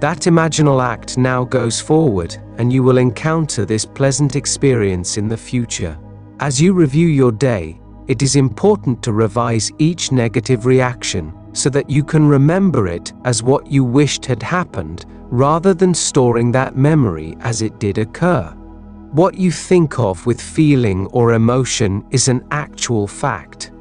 That imaginal act now goes forward, and you will encounter this pleasant experience in the future. As you review your day, it is important to revise each negative reaction so that you can remember it as what you wished had happened, rather than storing that memory as it did occur. What you think of with feeling or emotion is an actual fact.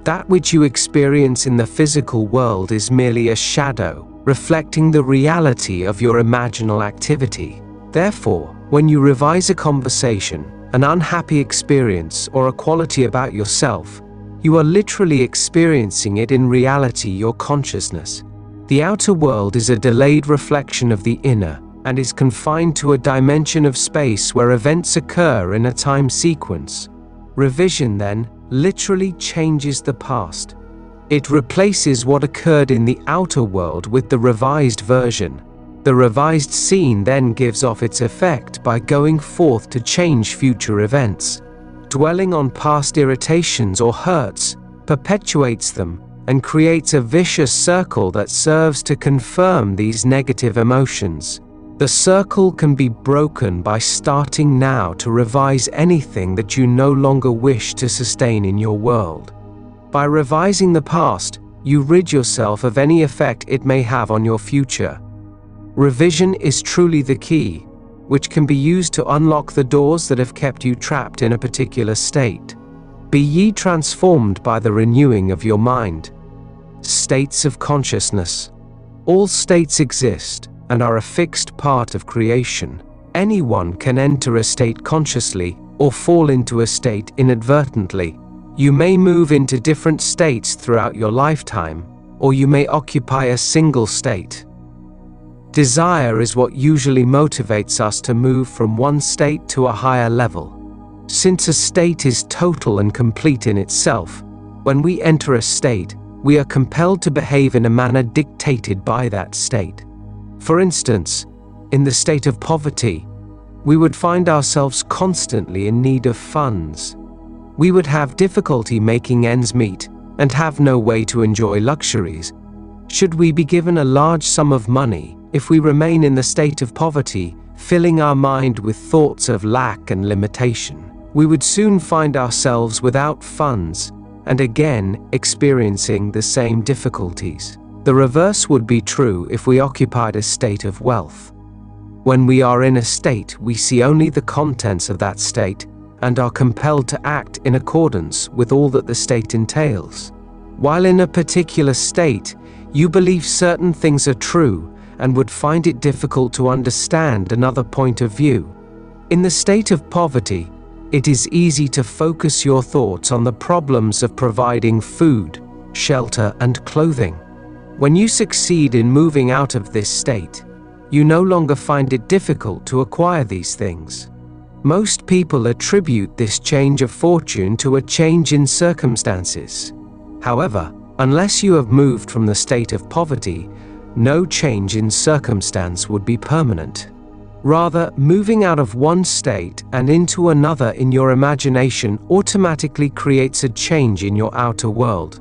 That which you experience in the physical world is merely a shadow, reflecting the reality of your imaginal activity. Therefore, when you revise a conversation, an unhappy experience, or a quality about yourself, you are literally experiencing it in reality, your consciousness. The outer world is a delayed reflection of the inner, and is confined to a dimension of space where events occur in a time sequence. Revision, then, literally changes the past. It replaces what occurred in the outer world with the revised version. The revised scene then gives off its effect by going forth to change future events. Dwelling on past irritations or hurts perpetuates them and creates a vicious circle that serves to confirm these negative emotions. The circle can be broken by starting now to revise anything that you no longer wish to sustain in your world. By revising the past, you rid yourself of any effect it may have on your future. Revision is truly the key, which can be used to unlock the doors that have kept you trapped in a particular state. Be ye transformed by the renewing of your mind. States of consciousness. All states exist and are a fixed part of creation. Anyone can enter a state consciously or fall into a state inadvertently. You may move into different states throughout your lifetime, or you may occupy a single state. Desire is what usually motivates us to move from one state to a higher level. Since a state is total and complete in itself, when we enter a state, we are compelled to behave in a manner dictated by that state. For instance, in the state of poverty, we would find ourselves constantly in need of funds. We would have difficulty making ends meet and have no way to enjoy luxuries. Should we be given a large sum of money, if we remain in the state of poverty, filling our mind with thoughts of lack and limitation, we would soon find ourselves without funds and again experiencing the same difficulties. The reverse would be true if we occupied a state of wealth. When we are in a state, we see only the contents of that state and are compelled to act in accordance with all that the state entails. While in a particular state, you believe certain things are true and would find it difficult to understand another point of view. In the state of poverty, it is easy to focus your thoughts on the problems of providing food, shelter, and clothing. When you succeed in moving out of this state, you no longer find it difficult to acquire these things. Most people attribute this change of fortune to a change in circumstances. However, unless you have moved from the state of poverty, no change in circumstance would be permanent. Rather, moving out of one state and into another in your imagination automatically creates a change in your outer world.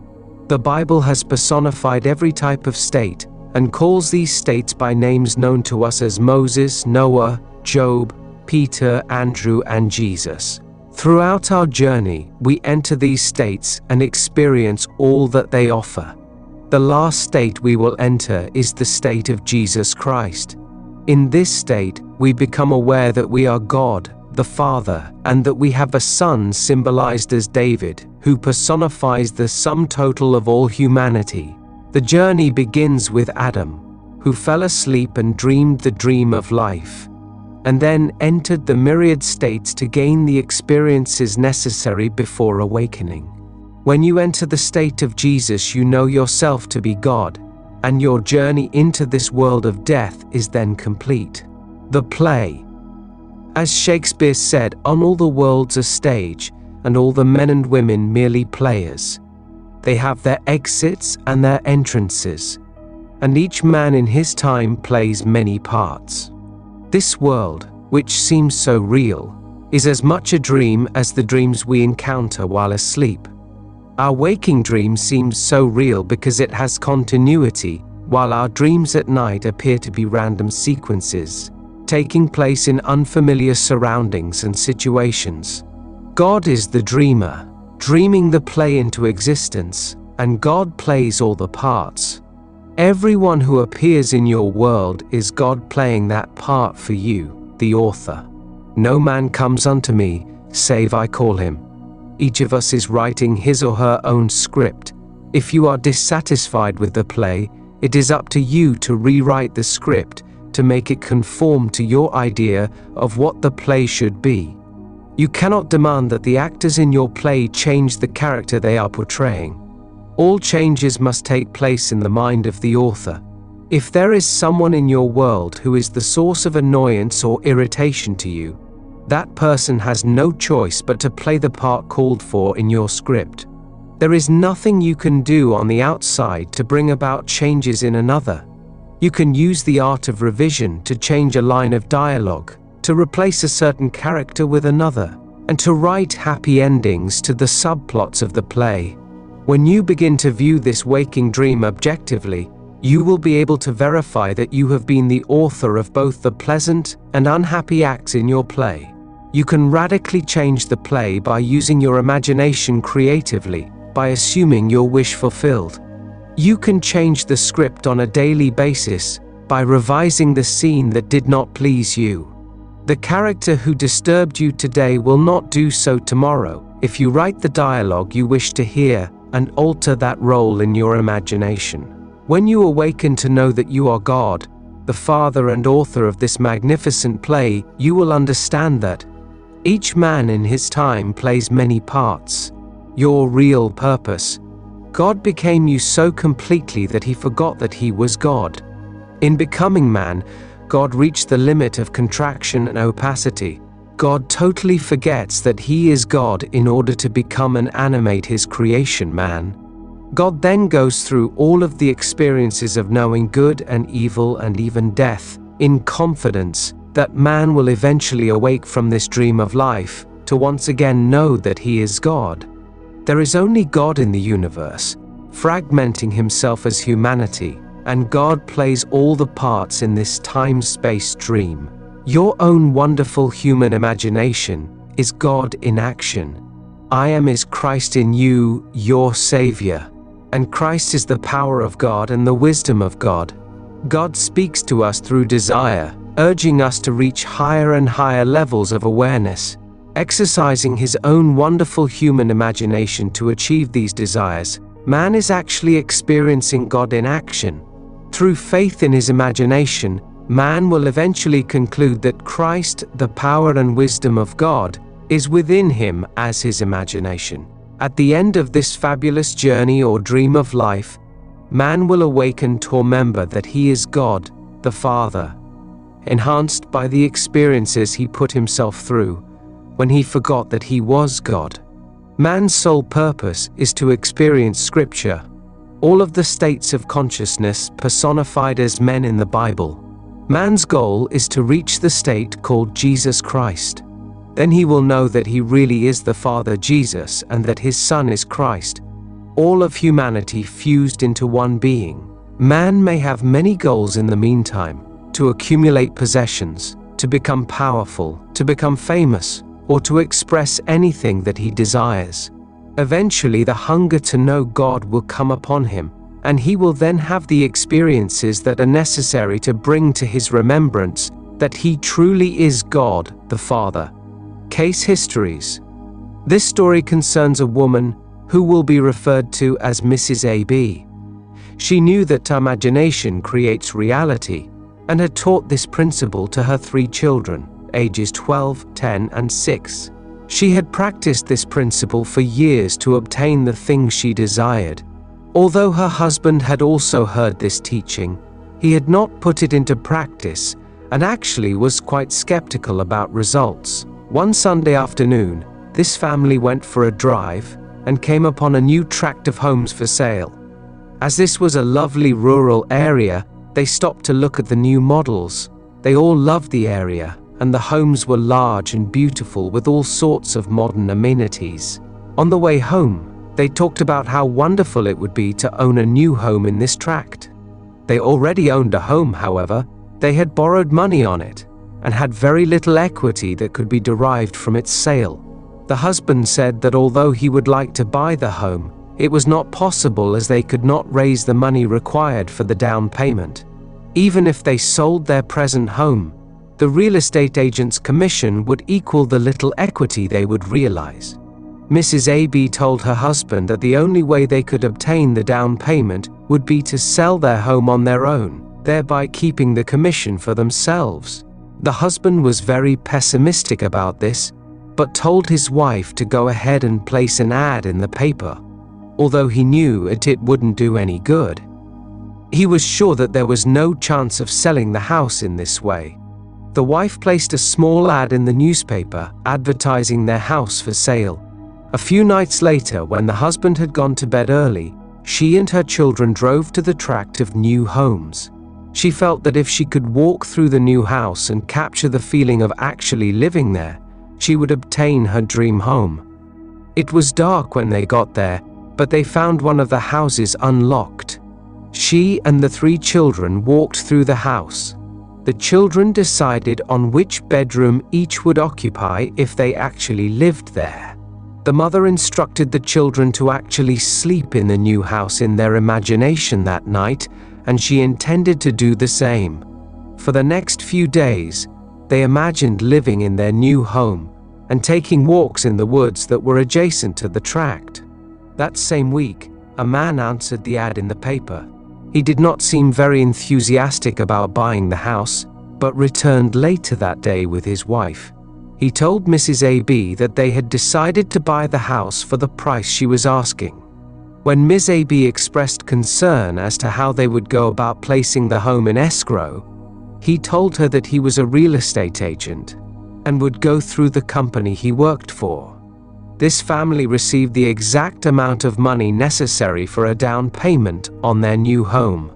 The Bible has personified every type of state and calls these states by names known to us as Moses, Noah, Job, Peter, Andrew, and Jesus. Throughout our journey, we enter these states and experience all that they offer. The last state we will enter is the state of Jesus Christ. In this state, we become aware that we are God, the Father, and that we have a Son symbolized as David, who personifies the sum total of all humanity. The journey begins with Adam, who fell asleep and dreamed the dream of life, and then entered the myriad states to gain the experiences necessary before awakening. When you enter the state of Jesus, you know yourself to be God, and your journey into this world of death is then complete. The play. As Shakespeare said, "On all the world's a stage, and all the men and women merely players. They have their exits and their entrances, and each man in his time plays many parts." This world, which seems so real, is as much a dream as the dreams we encounter while asleep. Our waking dream seems so real because it has continuity, while our dreams at night appear to be random sequences, taking place in unfamiliar surroundings and situations. God is the dreamer, dreaming the play into existence, and God plays all the parts. Everyone who appears in your world is God playing that part for you, the author. No man comes unto me, save I call him. Each of us is writing his or her own script. If you are dissatisfied with the play, it is up to you to rewrite the script to make it conform to your idea of what the play should be. You cannot demand that the actors in your play change the character they are portraying. All changes must take place in the mind of the author. If there is someone in your world who is the source of annoyance or irritation to you, that person has no choice but to play the part called for in your script. There is nothing you can do on the outside to bring about changes in another. You can use the art of revision to change a line of dialogue, to replace a certain character with another, and to write happy endings to the subplots of the play. When you begin to view this waking dream objectively, you will be able to verify that you have been the author of both the pleasant and unhappy acts in your play. You can radically change the play by using your imagination creatively, by assuming your wish fulfilled. You can change the script on a daily basis by revising the scene that did not please you. The character who disturbed you today will not do so tomorrow if you write the dialogue you wish to hear and alter that role in your imagination. When you awaken to know that you are God, the Father and author of this magnificent play, you will understand that each man in his time plays many parts. Your real purpose. God became you so completely that he forgot that he was God. In becoming man, God reached the limit of contraction and opacity. God totally forgets that he is God in order to become and animate his creation man. God then goes through all of the experiences of knowing good and evil and even death, in confidence that man will eventually awake from this dream of life, to once again know that he is God. There is only God in the universe, fragmenting himself as humanity, and God plays all the parts in this time-space dream. Your own wonderful human imagination is God in action. I am is Christ in you, your Savior. And Christ is the power of God and the wisdom of God. God speaks to us through desire, urging us to reach higher and higher levels of awareness. Exercising his own wonderful human imagination to achieve these desires, man is actually experiencing God in action. Through faith in his imagination, man will eventually conclude that Christ, the power and wisdom of God, is within him as his imagination. At the end of this fabulous journey or dream of life, man will awaken to remember that he is God, the Father, enhanced by the experiences he put himself through when he forgot that he was God. Man's sole purpose is to experience Scripture, all of the states of consciousness personified as men in the Bible. Man's goal is to reach the state called Jesus Christ. Then he will know that he really is the Father Jesus and that his Son is Christ, all of humanity fused into one being. Man may have many goals in the meantime: to accumulate possessions, to become powerful, to become famous, or to express anything that he desires. Eventually, the hunger to know God will come upon him, and he will then have the experiences that are necessary to bring to his remembrance that he truly is God, the Father. Case histories. This story concerns a woman who will be referred to as Mrs. A.B. She knew that imagination creates reality, and had taught this principle to her 3 children, ages 12, 10, and 6. She had practiced this principle for years to obtain the things she desired. Although her husband had also heard this teaching, he had not put it into practice and actually was quite skeptical about results. One Sunday afternoon, this family went for a drive and came upon a new tract of homes for sale. As this was a lovely rural area, they stopped to look at the new models. They all loved the area, and the homes were large and beautiful with all sorts of modern amenities. On the way home, they talked about how wonderful it would be to own a new home in this tract. They already owned a home, however. They had borrowed money on it, and had very little equity that could be derived from its sale. The husband said that although he would like to buy the home, it was not possible as they could not raise the money required for the down payment. Even if they sold their present home, the real estate agent's commission would equal the little equity they would realize. Mrs. A.B. told her husband that the only way they could obtain the down payment would be to sell their home on their own, thereby keeping the commission for themselves. The husband was very pessimistic about this, but told his wife to go ahead and place an ad in the paper, although he knew it wouldn't do any good. He was sure that there was no chance of selling the house in this way. The wife placed a small ad in the newspaper advertising their house for sale. A few nights later, when the husband had gone to bed early, she and her children drove to the tract of new homes. She felt that if she could walk through the new house and capture the feeling of actually living there, she would obtain her dream home. It was dark when they got there, but they found one of the houses unlocked. She and the 3 children walked through the house. The children decided on which bedroom each would occupy if they actually lived there. The mother instructed the children to actually sleep in the new house in their imagination that night, and she intended to do the same. For the next few days, they imagined living in their new home and taking walks in the woods that were adjacent to the tract. That same week, a man answered the ad in the paper. He did not seem very enthusiastic about buying the house, but returned later that day with his wife. He told Mrs. A.B. that they had decided to buy the house for the price she was asking. When Ms. A.B. expressed concern as to how they would go about placing the home in escrow, he told her that he was a real estate agent and would go through the company he worked for. This family received the exact amount of money necessary for a down payment on their new home.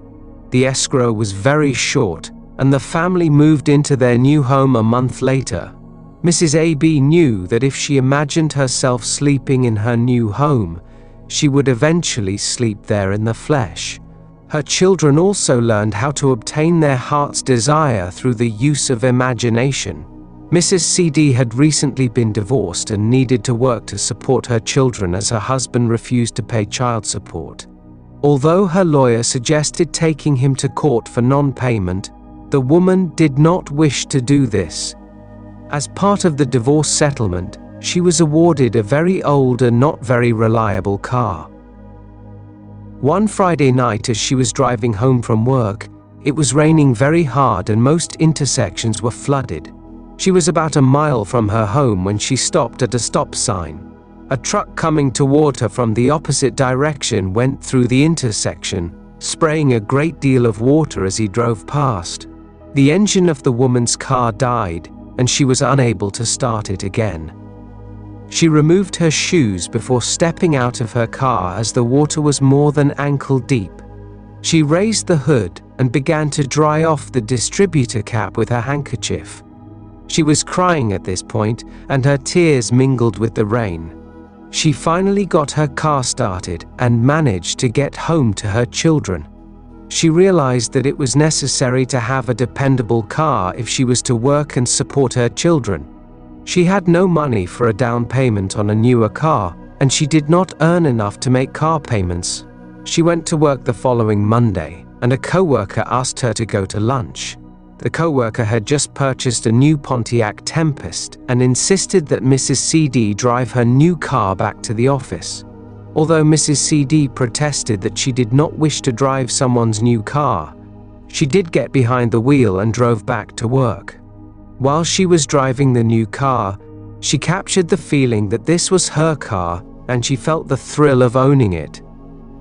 The escrow was very short, and the family moved into their new home a month later. Mrs. A.B. knew that if she imagined herself sleeping in her new home, she would eventually sleep there in the flesh. Her children also learned how to obtain their heart's desire through the use of imagination. Mrs. C.D. had recently been divorced and needed to work to support her children as her husband refused to pay child support. Although her lawyer suggested taking him to court for non-payment, the woman did not wish to do this. As part of the divorce settlement, she was awarded a very old and not very reliable car. One Friday night as she was driving home from work, it was raining very hard and most intersections were flooded. She was about a mile from her home when she stopped at a stop sign. A truck coming toward her from the opposite direction went through the intersection, spraying a great deal of water as he drove past. The engine of the woman's car died, and she was unable to start it again. She removed her shoes before stepping out of her car as the water was more than ankle deep. She raised the hood and began to dry off the distributor cap with her handkerchief. She was crying at this point, and her tears mingled with the rain. She finally got her car started and managed to get home to her children. She realized that it was necessary to have a dependable car if she was to work and support her children. She had no money for a down payment on a newer car, and she did not earn enough to make car payments. She went to work the following Monday, and a coworker asked her to go to lunch. The coworker had just purchased a new Pontiac Tempest and insisted that Mrs. CD drive her new car back to the office. Although Mrs. CD protested that she did not wish to drive someone's new car, she did get behind the wheel and drove back to work. While she was driving the new car, she captured the feeling that this was her car, and she felt the thrill of owning it.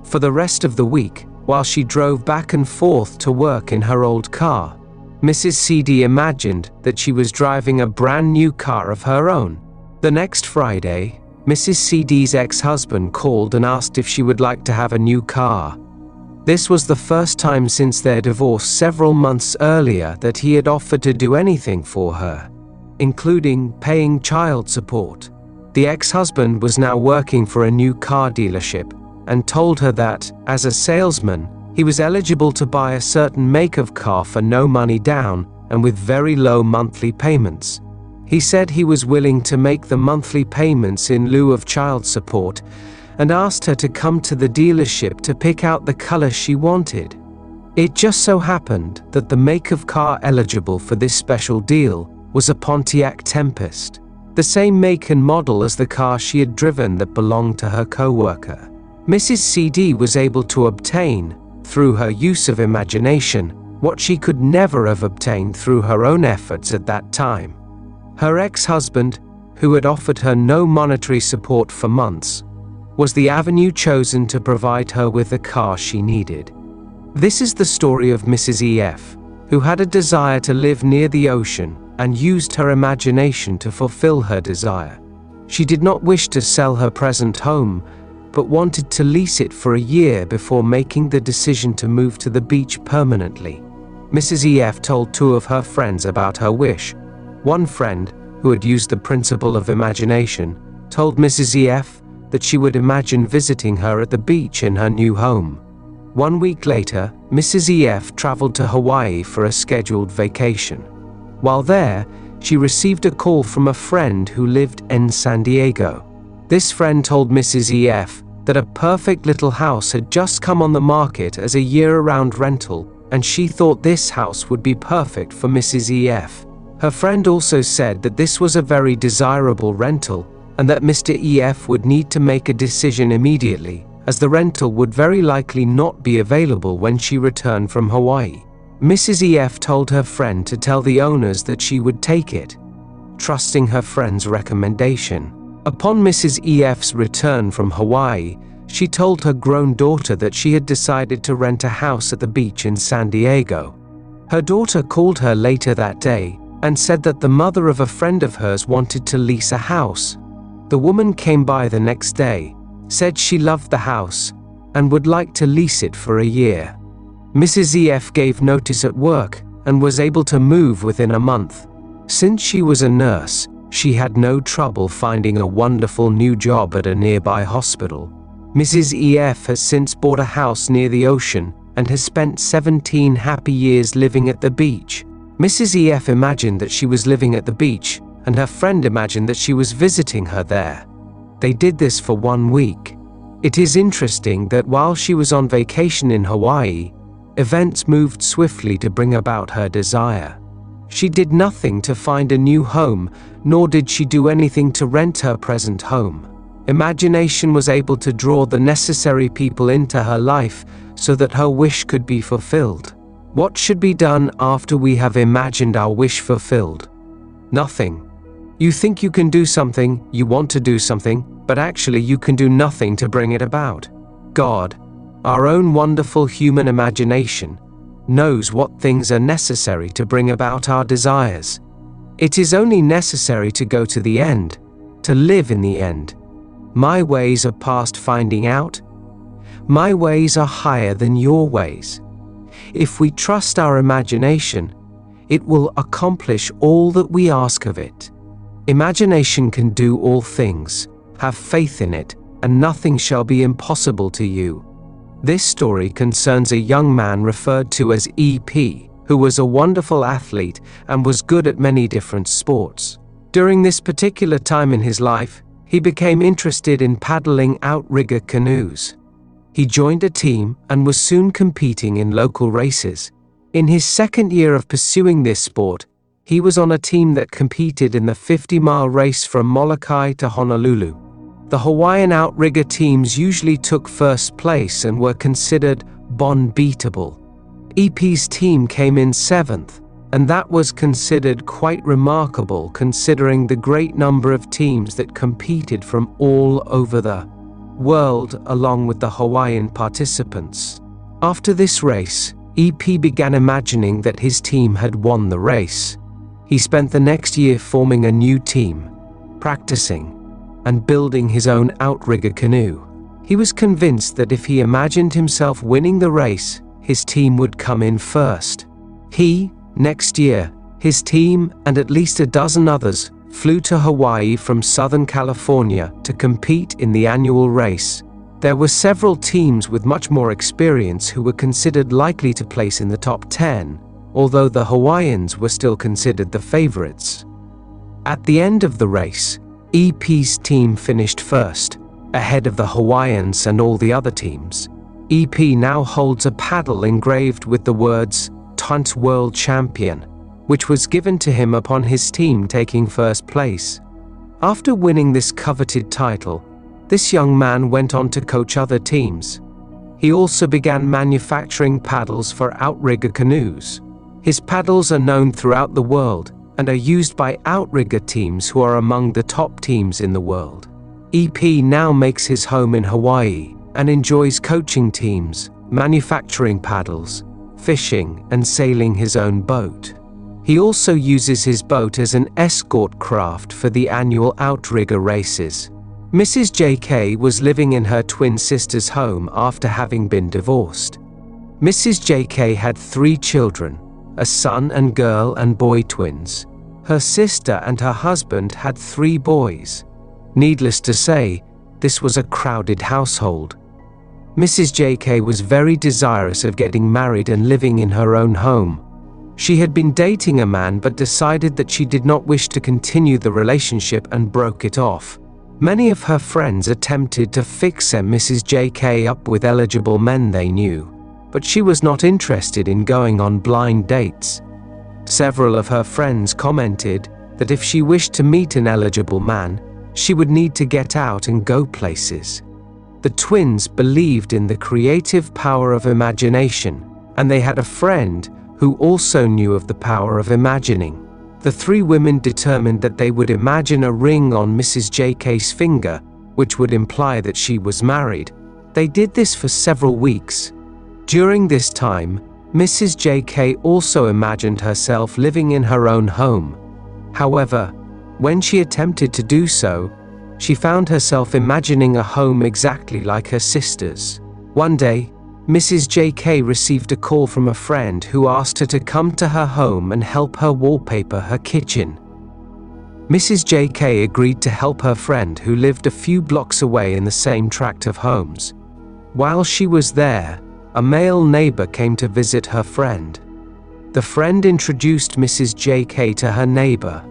For the rest of the week, while she drove back and forth to work in her old car, Mrs. CD imagined that she was driving a brand new car of her own. The next Friday, Mrs. CD's ex-husband called and asked if she would like to have a new car. This was the first time since their divorce several months earlier that he had offered to do anything for her, including paying child support. The ex-husband was now working for a new car dealership and told her that, as a salesman, he was eligible to buy a certain make of car for no money down and with very low monthly payments. He said he was willing to make the monthly payments in lieu of child support and asked her to come to the dealership to pick out the color she wanted. It just so happened that the make of car eligible for this special deal was a Pontiac Tempest, the same make and model as the car she had driven that belonged to her coworker. Mrs. CD was able to obtain, through her use of imagination, what she could never have obtained through her own efforts at that time. Her ex-husband, who had offered her no monetary support for months, was the avenue chosen to provide her with the car she needed. This is the story of Mrs. EF, who had a desire to live near the ocean and used her imagination to fulfill her desire. She did not wish to sell her present home, but wanted to lease it for a year before making the decision to move to the beach permanently. Mrs. EF told two of her friends about her wish. One friend, who had used the principle of imagination, told Mrs. EF that she would imagine visiting her at the beach in her new home. 1 week later, Mrs. EF traveled to Hawaii for a scheduled vacation. While there, she received a call from a friend who lived in San Diego. This friend told Mrs. EF that a perfect little house had just come on the market as a year-round rental, and she thought this house would be perfect for Mrs. EF. Her friend also said that this was a very desirable rental, and that Mr. EF would need to make a decision immediately, as the rental would very likely not be available when she returned from Hawaii. Mrs. EF told her friend to tell the owners that she would take it, trusting her friend's recommendation. Upon Mrs. EF's return from Hawaii, she told her grown daughter that she had decided to rent a house at the beach in San Diego. Her daughter called her later that day and said that the mother of a friend of hers wanted to lease a house. The woman came by the next day, said she loved the house, and would like to lease it for a year. Mrs. EF gave notice at work and was able to move within a month. Since she was a nurse, she had no trouble finding a wonderful new job at a nearby hospital. Mrs. EF has since bought a house near the ocean and has spent 17 happy years living at the beach. Mrs. EF imagined that she was living at the beach, and her friend imagined that she was visiting her there. They did this for 1 week. It is interesting that while she was on vacation in Hawaii, events moved swiftly to bring about her desire. She did nothing to find a new home, nor did she do anything to rent her present home. Imagination was able to draw the necessary people into her life so that her wish could be fulfilled. What should be done after we have imagined our wish fulfilled? Nothing. You think you can do something, you want to do something, but actually you can do nothing to bring it about. God, our own wonderful human imagination, knows what things are necessary to bring about our desires. It is only necessary to go to the end, to live in the end. My ways are past finding out. My ways are higher than your ways. If we trust our imagination, it will accomplish all that we ask of it. Imagination can do all things. Have faith in it, and nothing shall be impossible to you. This story concerns a young man referred to as EP, who was a wonderful athlete and was good at many different sports. During this particular time in his life, he became interested in paddling outrigger canoes. He joined a team and was soon competing in local races. In his second year of pursuing this sport, he was on a team that competed in the 50-mile race from Molokai to Honolulu. The Hawaiian outrigger teams usually took first place and were considered unbeatable. EP's team came in 7th, and that was considered quite remarkable considering the great number of teams that competed from all over the world along with the Hawaiian participants. After this race, EP began imagining that his team had won the race. He spent the next year forming a new team, practicing, and building his own outrigger canoe. He was convinced that if he imagined himself winning the race, his team would come in first. Next year, his team and at least a dozen others flew to Hawaii from Southern California to compete in the annual race. There were several teams with much more experience who were considered likely to place in the top 10, although the Hawaiians were still considered the favorites. At the end of the race, EP's team finished first, ahead of the Hawaiians and all the other teams. EP now holds a paddle engraved with the words "Tunt World Champion," which was given to him upon his team taking first place. After winning this coveted title, this young man went on to coach other teams. He also began manufacturing paddles for outrigger canoes. His paddles are known throughout the world and are used by outrigger teams who are among the top teams in the world. EP now makes his home in Hawaii and enjoys coaching teams, manufacturing paddles, fishing, and sailing his own boat. He also uses his boat as an escort craft for the annual outrigger races. Mrs. JK was living in her twin sister's home after having been divorced. Mrs. JK had 3 children, a son and girl and boy twins. Her sister and her husband had 3 boys. Needless to say, this was a crowded household. Mrs. JK was very desirous of getting married and living in her own home. She had been dating a man but decided that she did not wish to continue the relationship and broke it off. Many of her friends attempted to fix Mrs. JK up with eligible men they knew, but she was not interested in going on blind dates. Several of her friends commented that if she wished to meet an eligible man, she would need to get out and go places. The twins believed in the creative power of imagination, and they had a friend who also knew of the power of imagining. The 3 women determined that they would imagine a ring on Mrs. JK's finger, which would imply that she was married. They did this for several weeks. During this time, Mrs. JK also imagined herself living in her own home. However, when she attempted to do so, she found herself imagining a home exactly like her sister's. One day, Mrs. JK received a call from a friend who asked her to come to her home and help her wallpaper her kitchen. Mrs. JK agreed to help her friend who lived a few blocks away in the same tract of homes. While she was there, a male neighbor came to visit her friend. The friend introduced Mrs. JK to her neighbor.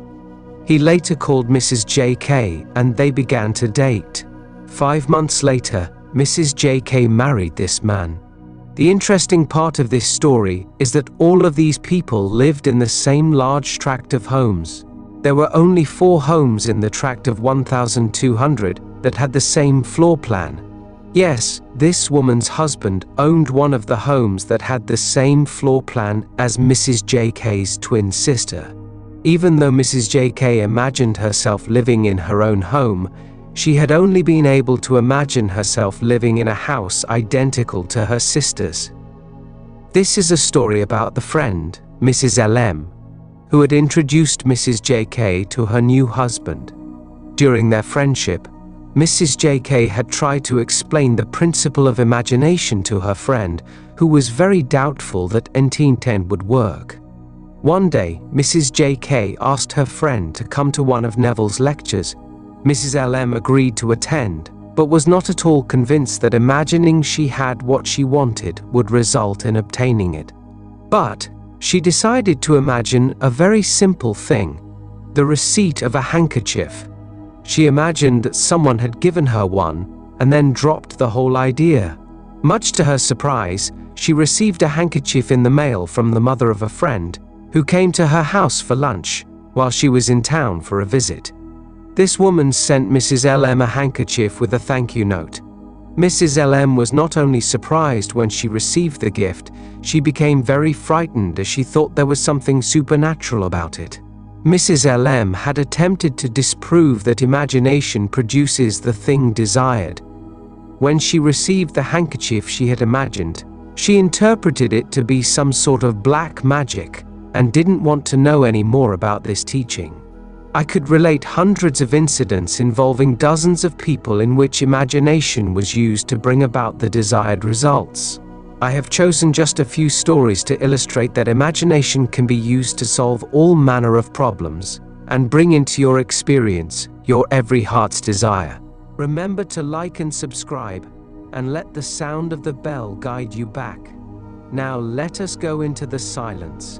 He later called Mrs. JK and they began to date. 5 months later, Mrs. JK married this man. The interesting part of this story is that all of these people lived in the same large tract of homes. There were only 4 homes in the tract of 1,200 that had the same floor plan. Yes, this woman's husband owned one of the homes that had the same floor plan as Mrs. JK's twin sister. Even though Mrs. JK imagined herself living in her own home, she had only been able to imagine herself living in a house identical to her sister's. This is a story about the friend, Mrs. LM, who had introduced Mrs. JK to her new husband. During their friendship, Mrs. JK had tried to explain the principle of imagination to her friend, who was very doubtful that 1910 would work. One day, Mrs. JK asked her friend to come to one of Neville's lectures. Mrs. LM agreed to attend, but was not at all convinced that imagining she had what she wanted would result in obtaining it. But she decided to imagine a very simple thing. the receipt of a handkerchief. She imagined that someone had given her one, and then dropped the whole idea. Much to her surprise, she received a handkerchief in the mail from the mother of a friend, who came to her house for lunch, while she was in town for a visit. This woman sent Mrs. LM a handkerchief with a thank you note. Mrs. LM was not only surprised when she received the gift, she became very frightened as she thought there was something supernatural about it. Mrs. LM had attempted to disprove that imagination produces the thing desired. When she received the handkerchief she had imagined, she interpreted it to be some sort of black magic, and didn't want to know any more about this teaching. I could relate hundreds of incidents involving dozens of people in which imagination was used to bring about the desired results. I have chosen just a few stories to illustrate that imagination can be used to solve all manner of problems, and bring into your experience your every heart's desire. Remember to like and subscribe, and let the sound of the bell guide you back. Now let us go into the silence,